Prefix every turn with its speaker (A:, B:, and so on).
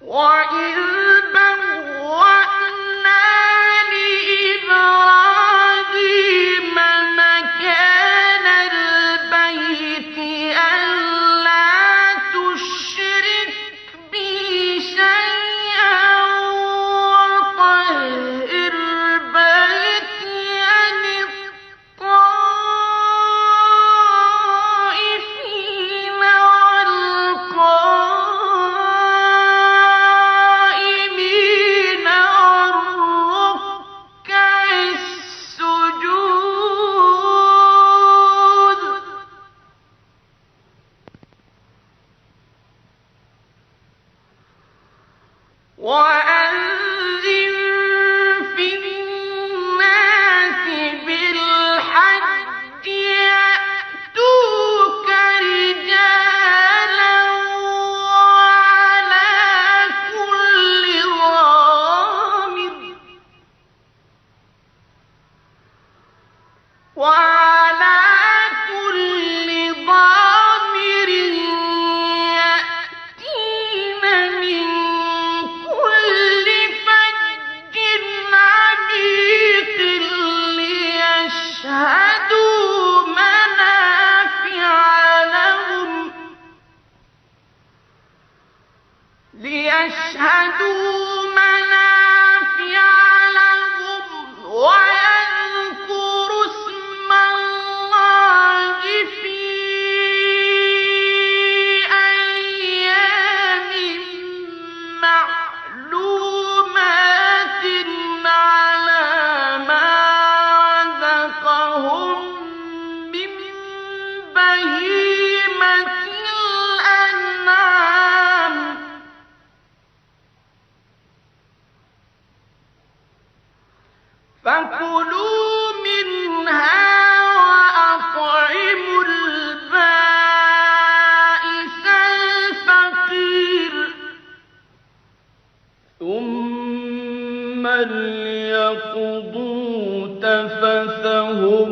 A: وَإِذْ بَوَّأْنَا لِإِبْرَاهِيمَ مَكَانَ الْبَيْتِ أَلَّا تُشْرِكْ بِي شَيْئًا وَطَهِّرْ بَيْتِيَ لِلطَّائِفِينَ وَالْقَائِمِينَ وَالرُّكَّعِ السُّجُودِ وَأَذِّن فِي النَّاسِ بِالْحَجِّ يَأْتُوكَ رِجَالًا وَعَلَىٰ كُلِّ ضَامِرٍ يَأْتِينَ مِن كُلِّ فَجٍّ عَمِيقٍ لِّيَشْهَدُوا مَنَافِعَ لَهُمْ وَيَذْكُرُوا اسْمَ اللَّهِ فِي أَيَّامٍ مَّعْلُومَاتٍ عَلَىٰ مَا رَزَقَهُم مِّن بَهِيمَةِ الْأَنْعَامِ ۖ فَكُلُوا مِنْهَا وَأَطْعِمُوا الْبَائِسَ الْفَقِيرَ ثُمَّ لْيَقْضُوا تَفَثَهُمْ